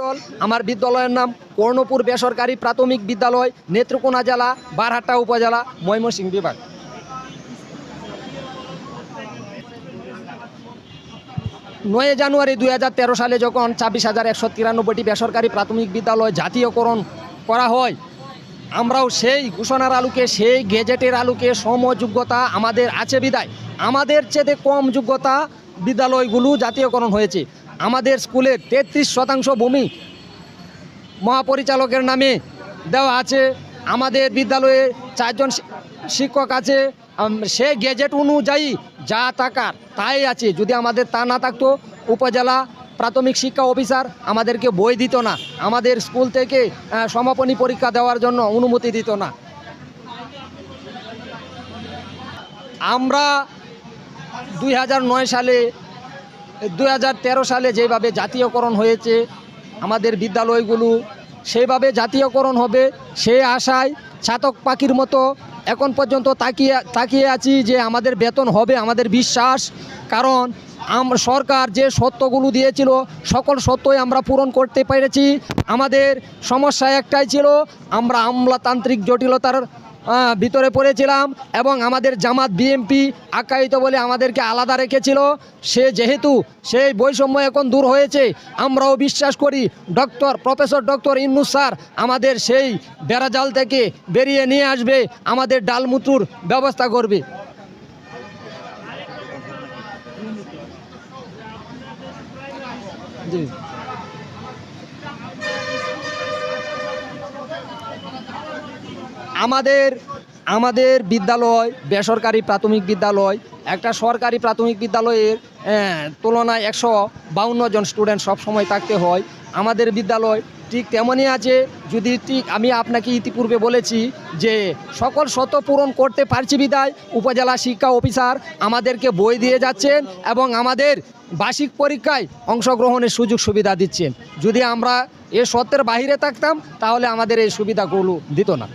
মণ্ডল। আমার বিদ্যালয়ের নাম কর্ণপুর বেসরকারি প্রাথমিক বিদ্যালয়, নেত্রকোনা জেলা, বারহাট্টা উপজেলা, ময়মনসিংহ বিভাগ। 9 জানুয়ারি 2013 সালে যখন 26,193টি বেসরকারি প্রাথমিক বিদ্যালয় জাতীয়করণ করা হয়, আমরাও সেই ঘোষণার আলোকে, সেই গেজেটের আলোকে সমযোগ্যতা আমাদের আছে বিদায় আমাদের চেয়ে কম যোগ্যতা বিদ্যালয়গুলো জাতীয়করণ হয়েছে। আমাদের স্কুলের 33% ভূমি মহাপরিচালকের নামে দেওয়া আছে। আমাদের বিদ্যালয়ে 4 জন শিক্ষক আছে। সে গেজেট অনুযায়ী যা থাকার তাই আছে। যদি আমাদের তা না থাকতো, উপজেলা প্রাথমিক শিক্ষা অফিসার আমাদেরকে বই দিত না, আমাদের স্কুল থেকে সমাপনী পরীক্ষা দেওয়ার জন্য অনুমতি দিত না। আমরা 2013 সালে যেভাবে জাতীয়করণ হয়েছে আমাদের বিদ্যালয়গুলো, সেইভাবে জাতীয়করণ হবে সেই আশায় ছাতক পাখির মতো এখন পর্যন্ত তাকিয়ে আছি যে আমাদের বেতন হবে, আমাদের বিশ্বাস। কারণ সরকার যে সত্যগুলো দিয়েছিল সকল সত্যই আমরা পূরণ করতে পেরেছি। আমাদের সমস্যা একটাই ছিল, আমরা আমলাতান্ত্রিক জটিলতার ভিতরে পড়েছিলাম এবং আমাদের জামাত বিএমপি আখ্যায়িত বলে আমাদেরকে আলাদা রেখেছিল। যেহেতু সেই বৈষম্য এখন দূর হয়েছে, আমরাও বিশ্বাস করি প্রফেসর ডক্টর ইউনূস স্যার আমাদের সেই বেড়াজাল থেকে বেরিয়ে নিয়ে আসবে, আমাদের ডালমুতুর ব্যবস্থা করবে। জি, আমাদের বিদ্যালয় বেসরকারি প্রাথমিক বিদ্যালয়, একটা সরকারি প্রাথমিক বিদ্যালয়ের তুলনায় 152 জন স্টুডেন্ট সবসময় থাকতে হয়। আমাদের বিদ্যালয় ঠিক তেমনই আছে। যদি ঠিক আমি আপনাকে ইতিপূর্বে বলেছি যে সকল শর্ত পূরণ করতে পারছি বিদায় উপজেলা শিক্ষা অফিসার আমাদেরকে বই দিয়ে যাচ্ছেন এবং আমাদের বার্ষিক পরীক্ষায় অংশগ্রহণের সুযোগ সুবিধা দিচ্ছেন। যদি আমরা এ শর্তের বাইরে থাকতাম তাহলে আমাদের এই সুবিধাগুলো দিত না।